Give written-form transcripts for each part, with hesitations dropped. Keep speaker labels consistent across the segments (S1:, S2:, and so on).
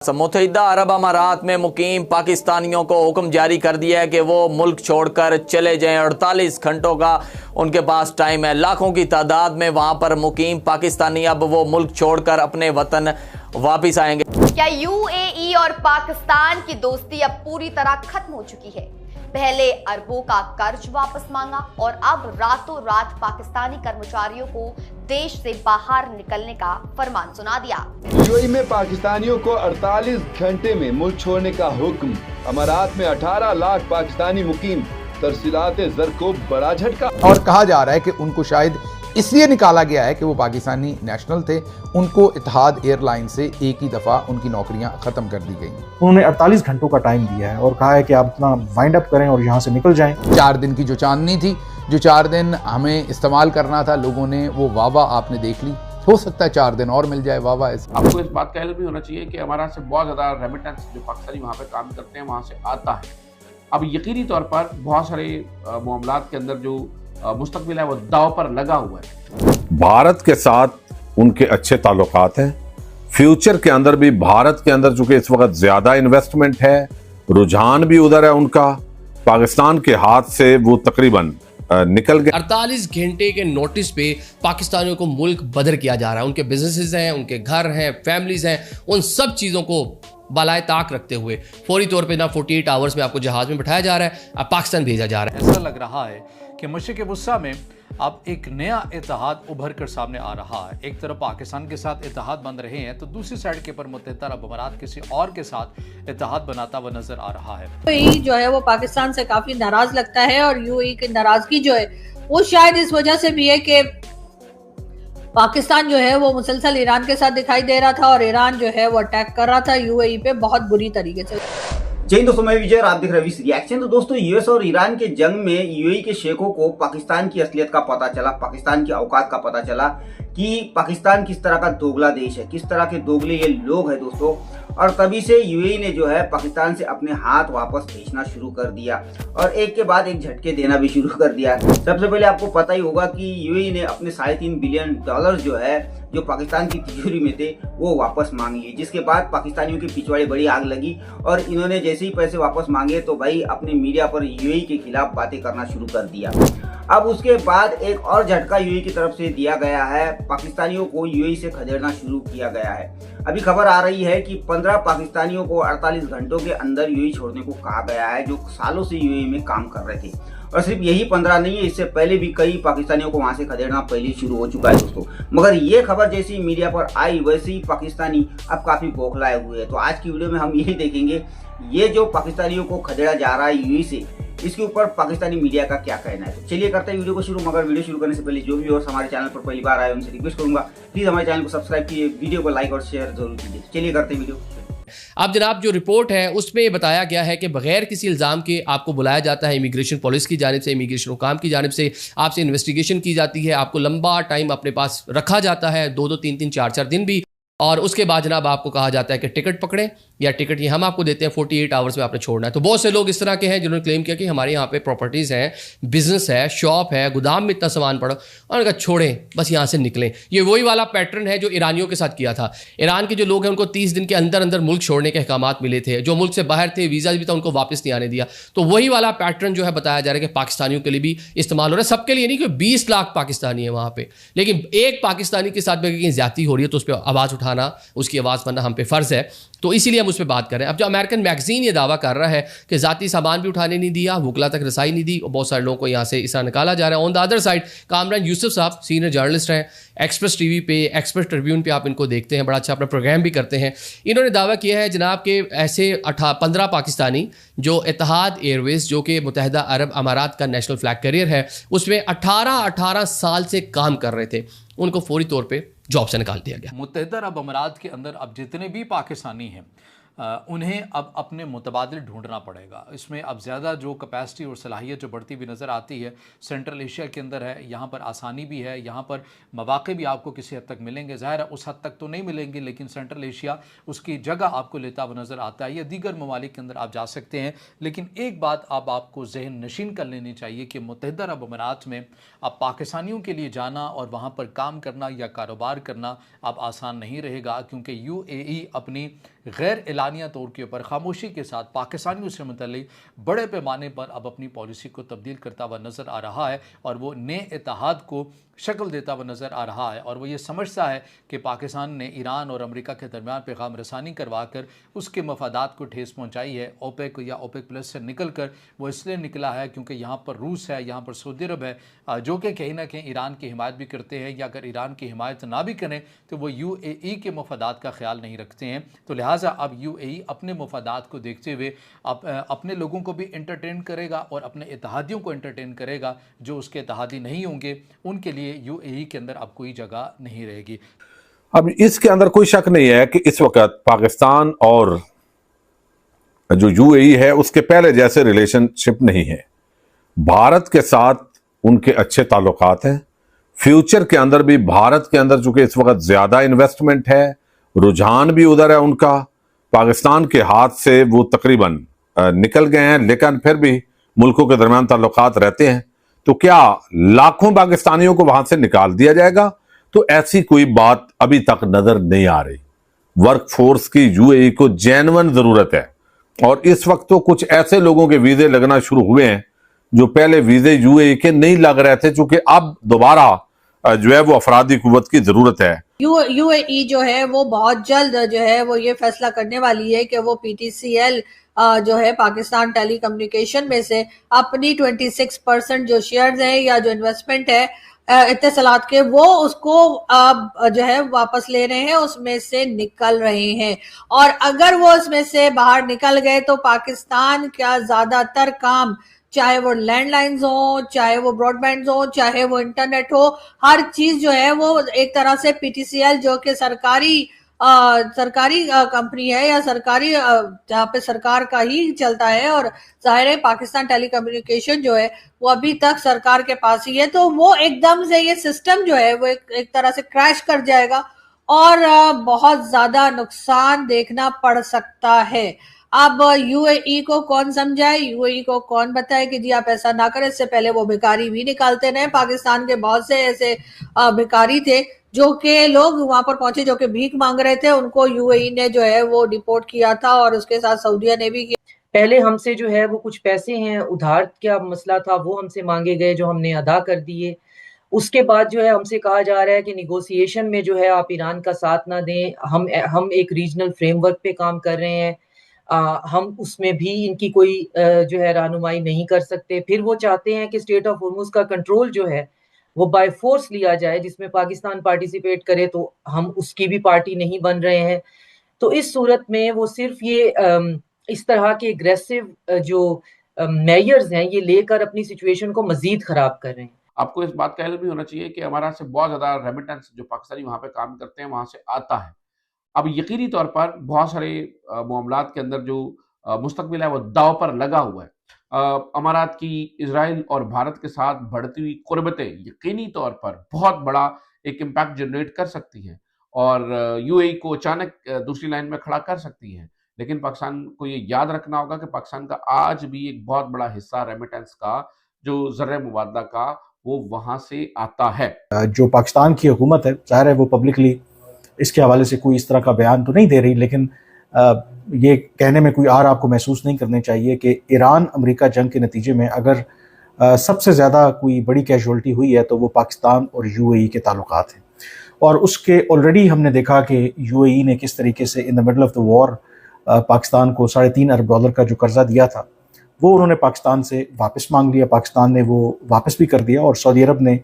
S1: मुत्तहिदा अरब अमारात में मुकीम पाकिस्तानियों को हुक्म जारी कर दिया है कि वो मुल्क छोड़कर चले जाएं। 48 घंटों का उनके पास टाइम है। लाखों की तादाद में वहां पर मुकीम पाकिस्तानी अब वो मुल्क छोड़कर अपने वतन वापस आएंगे।
S2: क्या यूएई और पाकिस्तान की दोस्ती अब पूरी तरह खत्म हो चुकी है? पहले अरबों का कर्ज वापस मांगा और अब रातों रात पाकिस्तानी कर्मचारियों को देश से बाहर निकलने का फरमान सुना दिया।
S3: यूएई में पाकिस्तानियों को 48 घंटे में मुल्क छोड़ने का हुक्म। अमारात में 18 लाख पाकिस्तानी मुकीम। तरसीलात ज़र को बड़ा झटका।
S4: और कहा जा रहा है कि उनको शायद इसलिए निकाला गया है कि वो पाकिस्तानी नेशनल थे, उनको इत्तेहाद एयरलाइन से एक ही दफ़ा उनकी नौकरियां ख़त्म कर दी गई।
S5: उन्होंने 48 घंटों का टाइम दिया है और कहा है कि आप अपना वाइंड अप करें और यहाँ से निकल जाएं।
S4: 4 दिन की जो चांदनी थी, जो 4 दिन हमें इस्तेमाल करना था, लोगों ने वो वावा आपने देख ली। हो सकता है 4 दिन और मिल जाए वावा।
S6: आपको इस बात का इल्म भी होना चाहिए कि हमारा से बहुत ज़्यादा रेमिटेंस जो पाकिस्तानी वहाँ पे काम करते हैं वहाँ से आता है। अब यकीनी तौर पर बहुत सारे मामलात के अंदर जो मुस्तकबिल है वो दाव पर लगा हुआ है।
S7: भारत के साथ उनके अच्छे ताल्लुकात हैं। फ्यूचर के अंदर भी भारत के अंदर चूंकि इस वक्त ज्यादा इन्वेस्टमेंट है, रुझान भी उधर है उनका, पाकिस्तान के हाथ से वो तकरीबन निकल गए।
S8: 48 घंटे के नोटिस पे पाकिस्तानियों को मुल्क बदर किया जा रहा है। उनके बिजनेसेस हैं, उनके घर हैं, फैमिलीज हैं, उन सब चीज़ों को बालाए ताक रखते हुए फौरी तौर पे ना 48 आवर्स में आपको जहाज में बिठाया जा रहा है, अब पाकिस्तान भेजा जा रहा है।
S9: ऐसा लग रहा है कि मशरिक़ वुस्ता में अब एक नया इत्तेहाद उभर कर सामने आ रहा है। एक तरफ पाकिस्तान के साथ इत्तेहाद बन रहे हैं तो दूसरी साइड के ऊपर मुत्तहिदा अरब अमारात किसी और के साथ इत्तेहाद बनाता हुआ नजर आ रहा है।
S10: यूएई जो है वो पाकिस्तान से काफी नाराज लगता है और यूएई की नाराजगी जो है वो शायद इस वजह से भी है कि पाकिस्तान जो है वो मुसलसल ईरान के साथ दिखाई दे रहा था और ईरान जो है वो अटैक कर रहा था यूएई पे बहुत बुरी तरीके से।
S11: जय हिंद दोस्तों, मैं विजय और आप देख रहे हैं रिएक्शन। तो दोस्तों, यूएस और ईरान के जंग में यूएई के शेखों को पाकिस्तान की असलियत का पता चला, पाकिस्तान की औकात का पता चला कि पाकिस्तान किस तरह का दोगला देश है, किस तरह के दोगले ये लोग हैं दोस्तों। और तभी से यूएई ने जो है पाकिस्तान से अपने हाथ वापस खींचना शुरू कर दिया और एक के बाद एक झटके देना भी शुरू कर दिया। सबसे पहले आपको पता ही होगा कि यूएई ने अपने $3.5 बिलियन जो है जो पाकिस्तान की तिजोरी में थे वो वापस मांग लिए, जिसके बाद पाकिस्तानियों के पिछवाड़े बड़ी आग लगी और इन्होंने जैसे ही पैसे वापस मांगे तो भाई अपने मीडिया पर यूएई के खिलाफ बातें करना शुरू कर दिया। अब उसके बाद एक और झटका यूएई की तरफ से दिया गया है, पाकिस्तानियों को यूएई से खदेड़ना शुरू किया गया है। अभी खबर आ रही है कि 15 पाकिस्तानियों को 48 घंटों के अंदर यूएई छोड़ने को कहा गया है, जो सालों से यूएई में काम कर रहे थे। और सिर्फ यही 15 नहीं है, इससे पहले भी कई पाकिस्तानियों को वहां से खदेड़ना पहले शुरू हो चुका है दोस्तों। मगर ये खबर जैसी मीडिया पर आई वैसे ही पाकिस्तानी अब काफी बौखलाए हुए हैं। तो आज की वीडियो में हम यही देखेंगे ये जो पाकिस्तानियों को खदेड़ा जा रहा है यूएई से, इसके ऊपर पाकिस्तानी मीडिया का क्या कहना है। तो चलिए करते हैं वीडियो को शुरू। मगर वीडियो शुरू करने से पहले जो भी और हमारे चैनल पर पहली बार आए उनसे रिक्वेस्ट करूंगा प्लीज हमारे चैनल को सब्सक्राइब कीजिए, वीडियो को लाइक और शेयर जरूर कीजिए। चलिए करते हैं वीडियो।
S8: अब जनाब जो रिपोर्ट है उसमें बताया गया है कि बगैर किसी इल्ज़ाम के आपको बुलाया जाता है इमिग्रेशन पुलिस की जानिब से, इमिग्रेशन हुकाम की जानिब से आपसे इन्वेस्टिगेशन की जाती है, आपको लंबा टाइम अपने पास रखा जाता है, 2-2, 3-3, 4-4 दिन भी। और उसके बाद जनाब आपको कहा जाता है कि टिकट पकड़ें या टिकट ये हम आपको देते हैं, 48 आवर्स में आपने छोड़ना है। तो बहुत से लोग इस तरह के हैं जिन्होंने क्लेम किया कि हमारे यहाँ पे प्रॉपर्टीज़ हैं, बिजनेस है, शॉप है, गोदाम में इतना सामान पड़ा, और कहा छोड़ें बस यहाँ से निकलें। ये वही वाला पैटर्न है जो ईरानियों के साथ किया था। ईरान के जो लोग हैं उनको 30 दिन के अंदर अंदर मुल्क छोड़ने के अहकामात मिले थे, जो मुल्क से बाहर थे वीज़ा भी था उनको वापस नहीं आने दिया। तो वही वाला पैटर्न जो है बताया जा रहा है कि पाकिस्तानियों के लिए भी इस्तेमाल हो रहा है। सबके लिए नहीं कि 20 लाख पाकिस्तानी है वहाँ पर, लेकिन एक पाकिस्तानी के साथ कहीं ज्यादती हो रही है तो उस पर आवाज़ उठाना, उसकी आवाज़ बनना हम पे फ़र्ज़ है। तो इसीलिए हम उस पर बात करें। अब जो अमेरिकन मैगजीन ये दावा कर रहा है कि ज़ाती सामान भी उठाने नहीं दिया, वकला तक रसाई नहीं दी, और बहुत सारे लोगों को यहाँ से इस तरह निकाला जा रहा है। On the other side Kamran Yusuf साहब सीनियर जर्नलिस्ट हैं, एक्सप्रेस टीवी पे, एक्सप्रेस ट्रिब्यून पे आप इनको देखते हैं, बड़ा अच्छा अपना प्रोग्राम भी करते हैं। इन्होंने दावा किया है जनाब के ऐसे 15 पाकिस्तानी जो इत्तेहाद एयरवेज जो कि मुत्तहिदा अरब अमारात का नेशनल फ्लैग कैरियर है उसमें 18 साल से काम कर रहे थे, उनको फौरी तौर पर जॉब से निकाल दिया गया।
S9: मुत्तहिदा अरब अमारात के अंदर अब जितने भी पाकिस्तानी हैं उन्हें अब अपने मुतबादिल ढूंढना पड़ेगा। इसमें अब ज़्यादा जो कैपेसिटी और सलाहियत जो बढ़ती हुई नज़र आती है सेंट्रल एशिया के अंदर है। यहाँ पर आसानी भी है, यहाँ पर मौक़े भी आपको किसी हद तक मिलेंगे। ज़ाहिर है उस हद तक तो नहीं मिलेंगे, लेकिन सेंट्रल एशिया उसकी जगह आपको लेता हुआ नज़र आता है। या दीगर ममालिक के अंदर आप जा सकते हैं। लेकिन एक बात अब आपको जहन नशीन कर लेनी चाहिए कि मुत्तहिदा अरब अमीरात में अब पाकिस्तानियों के लिए जाना और वहाँ पर काम करना या कारोबार करना अब आसान नहीं रहेगा, क्योंकि UAE अपनी गैर एलानिया तौर के ऊपर खामोशी के साथ पाकिस्तानियों से मुतल्लिक बड़े पैमाने पर अब अपनी पॉलिसी को तब्दील करता हुआ नज़र आ रहा है और वो नए इत्तेहाद को शक्ल देता हुआ नज़र आ रहा है। और वो ये समझता है कि पाकिस्तान ने ईरान और अमेरिका के दरमियान पैगाम रसानी करवा कर उसके मफादात को ठेस पहुँचाई है। ओपेक या ओपेक प्लस से निकल कर वो इसलिए निकला है क्योंकि यहाँ पर रूस है, यहाँ पर सऊदी अरब है, जो कि कहीं ना कहीं ईरान की हिमायत भी करते हैं, या अगर ईरान की हिमायत ना भी करें तो वो UAE के मफादात का ख्याल नहीं रखते हैं। तो लिहाजा अब UAE अपने मफादात को देखते हुए अपने लोगों को भी एंटरटेन करेगा और अपने इत्तेहादियों को एंटरटेन करेगा। जो उसके इत्तेहादी नहीं होंगे उनके लिए UAE के अंदर अब कोई जगह नहीं रहेगी।
S7: अब इसके अंदर कोई शक नहीं है कि इस वक्त पाकिस्तान और जो UAE है उसके पहले जैसे रिलेशनशिप नहीं है। भारत के साथ उनके अच्छे ताल्लुकात हैं। फ्यूचर के अंदर भी भारत के अंदर चूंकि इस वक्त ज्यादा इन्वेस्टमेंट है, रुझान भी उधर है उनका, पाकिस्तान के हाथ से वो तकरीबन निकल गए हैं, लेकिन फिर भी मुल्कों के दरमियान ताल्लुकात रहते हैं। तो क्या लाखों पाकिस्तानियों को वहां से निकाल दिया जाएगा? तो ऐसी कोई बात अभी तक नजर नहीं आ रही। वर्क फोर्स की UAE को जेन्युइन जरूरत है और इस वक्त तो कुछ ऐसे लोगों के वीजे लगना शुरू हुए हैं जो पहले वीजे UAE के नहीं लग रहे थे, चूंकि अब दोबारा जो है वो अफरादी कुव्वत की जरूरत है।
S10: UAE जो है वो बहुत जल्द जो है वो ये फैसला करने वाली है कि वो PTCL जो है पाकिस्तान टेली कम्युनिकेशन में से अपनी 26% जो शेयर्स हैं या जो इन्वेस्टमेंट है इत्तेसालात के, वो उसको अब जो है वापस ले रहे हैं, उसमें से निकल रहे हैं। और अगर वो उसमें से बाहर निकल गए तो पाकिस्तान का ज्यादातर काम, चाहे वो लैंडलाइंस हो, चाहे वो ब्रॉडबैंड हो, चाहे वो इंटरनेट हो, हर चीज जो है वो एक तरह से PTCL जो कि सरकारी कंपनी है या सरकारी जहाँ पे सरकार का ही चलता है, और जाहिर है पाकिस्तान टेली कम्युनिकेशन जो है वो अभी तक सरकार के पास ही है, तो वो एकदम से ये सिस्टम जो है वो एक तरह से क्रैश कर जाएगा और बहुत ज्यादा नुकसान देखना पड़ सकता है। अब UAE को कौन समझाए, UAE को कौन बताए कि जी आप ऐसा ना करें। इससे पहले वो भिखारी भी निकालते रहे। पाकिस्तान के बहुत से ऐसे भिखारी थे जो कि लोग वहां पर पहुंचे जो कि भीख मांग रहे थे, उनको UAE ने जो है वो डिपोर्ट किया था और उसके साथ सऊदीया ने भी किया।
S12: पहले हमसे जो है वो कुछ पैसे हैं, उधार क्या मसला था वो हमसे मांगे गए जो हमने अदा कर दिए। उसके बाद जो है हमसे कहा जा रहा है कि निगोसिएशन में जो है आप ईरान का साथ ना दें। हम एक रीजनल फ्रेमवर्क पे काम कर रहे हैं, हम उसमें भी इनकी कोई जो है रहनुमाई नहीं कर सकते। फिर वो चाहते हैं कि स्टेट ऑफ होर्मुज का कंट्रोल जो है वो बाय फोर्स लिया जाए, जिसमें पाकिस्तान पार्टिसिपेट करे, तो हम उसकी भी पार्टी नहीं बन रहे हैं। तो इस सूरत में वो सिर्फ ये इस तरह के एग्रेसिव जो मेजर्स हैं ये लेकर अपनी सिचुएशन को मजीद खराब कर रहे हैं।
S6: आपको इस बात का इल्म भी होना चाहिए कि हमारा से बहुत ज़्यादा रेमिटेंस जो पाकिस्तानी वहाँ पे काम करते हैं वहाँ से आता है। अब यकीनी तौर पर बहुत सारे मामलात के अंदर जो मुस्तकबिल है वो दाव पर लगा हुआ है। अमारात की इजराइल और भारत के साथ बढ़ती हुई कुर्बतें यकीनी तौर पर बहुत बड़ा एक इम्पैक्ट जनरेट कर सकती हैं और UAE को अचानक दूसरी लाइन में खड़ा कर सकती हैं। लेकिन पाकिस्तान को ये याद रखना होगा कि पाकिस्तान का आज भी एक बहुत बड़ा हिस्सा रेमिटेंस का जो ज़र्रे मुबादला का वो वहाँ से आता है।
S5: जो पाकिस्तान की हुकूमत है, ज़ाहिर है वो पब्लिकली इसके हवाले से कोई इस तरह का बयान तो नहीं दे रही, लेकिन ये कहने में कोई आर आपको महसूस नहीं करने चाहिए कि ईरान अमेरिका जंग के नतीजे में अगर सबसे ज़्यादा कोई बड़ी कैजुअल्टी हुई है तो वो पाकिस्तान और UAE के ताल्लुकात हैं। और उसके ऑलरेडी हमने देखा कि UAE ने किस तरीके से in the middle of the war Pakistan को $3.5 अरब का जो कर्जा दिया था वो उन्होंने पाकिस्तान से वापस मांग लिया। पाकिस्तान ने वो वापस भी कर दिया और सऊदी अरब ने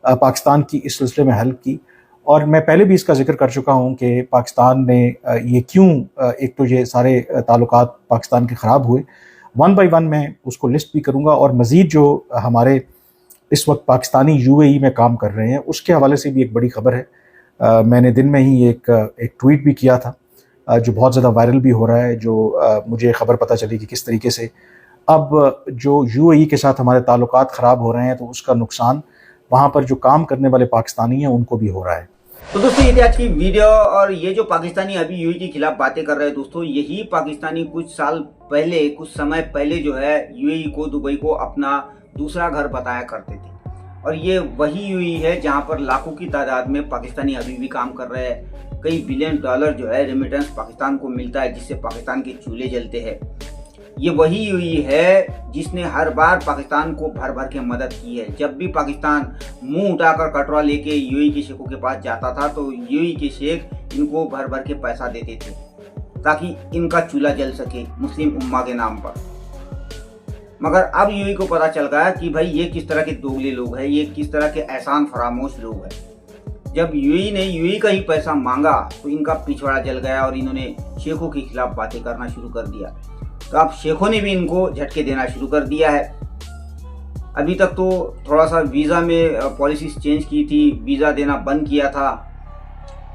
S5: पाकिस्तान की इस सिलसिले में हेल्प की। और मैं पहले भी इसका जिक्र कर चुका हूँ कि पाकिस्तान ने ये क्यों, एक तो ये सारे ताल्लुकात पाकिस्तान के ख़राब हुए, 1 बाय 1 मैं उसको लिस्ट भी करूँगा। और मज़ीद जो हमारे इस वक्त पाकिस्तानी UAE में काम कर रहे हैं उसके हवाले से भी एक बड़ी खबर है। मैंने दिन में ही एक ट्वीट भी किया था जो बहुत ज़्यादा वायरल भी हो रहा है, जो मुझे ख़बर पता चली कि किस तरीके से अब जो यूएई के साथ हमारे ताल्लुकात ख़राब हो रहे हैं, तो उसका नुकसान वहाँ पर जो काम करने वाले पाकिस्तानी हैं उनको भी हो रहा है।
S11: तो दोस्तों ये थी आज की वीडियो। और ये जो पाकिस्तानी अभी यूएई के खिलाफ बातें कर रहे हैं दोस्तों, यही पाकिस्तानी कुछ समय पहले जो है यूएई को, दुबई को अपना दूसरा घर बताया करते थे। और ये वही यूएई है जहां पर लाखों की तादाद में पाकिस्तानी अभी भी काम कर रहे हैं। कई बिलियन डॉलर जो है रेमिटेंस पाकिस्तान को मिलता है, जिससे पाकिस्तान के चूल्हे जलते हैं। ये वही यूएई है जिसने हर बार पाकिस्तान को भर भर के मदद की है। जब भी पाकिस्तान मुंह उठाकर कटोरा लेके यूएई के शेखों के पास जाता था, तो यूएई के शेख इनको भर भर के पैसा देते थे ताकि इनका चूल्हा जल सके मुस्लिम उम्मा के नाम पर। मगर अब यूएई को पता चल गया कि भाई ये किस तरह के दोगले लोग हैं, ये किस तरह के एहसान फरामोश लोग हैं। जब यूएई ने यूएई का ही पैसा मांगा तो इनका पिछवाड़ा जल गया और इन्होंने शेखों के खिलाफ बातें करना शुरू कर दिया। तो अब शेखों ने भी इनको झटके देना शुरू कर दिया है। अभी तक तो थोड़ा सा वीज़ा में पॉलिसीज चेंज की थी, वीज़ा देना बंद किया था,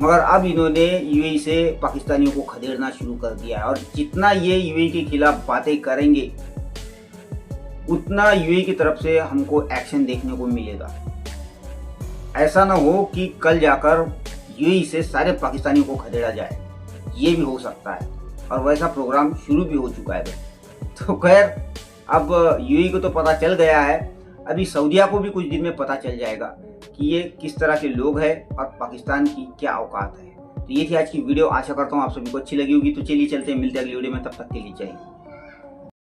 S11: मगर अब इन्होंने यूएई से पाकिस्तानियों को खदेड़ना शुरू कर दिया है। और जितना ये यूएई के खिलाफ बातें करेंगे उतना यूएई की तरफ से हमको एक्शन देखने को मिलेगा। ऐसा ना हो कि कल जाकर यूएई से सारे पाकिस्तानियों को खदेड़ा जाए, ये भी हो सकता है। और वैसा प्रोग्राम शुरू भी हो चुका है। तो खैर अब यूएई को तो पता चल गया है, अभी सऊदीया को भी कुछ दिन में पता चल जाएगा कि ये किस तरह के लोग हैं और पाकिस्तान की क्या औकात है। तो ये थी आज की वीडियो, आशा करता हूँ आप सभी को अच्छी लगी होगी। तो चलिए चलते हैं, मिलते हैं अगली वीडियो में, तब तक के लिए जय हिंद।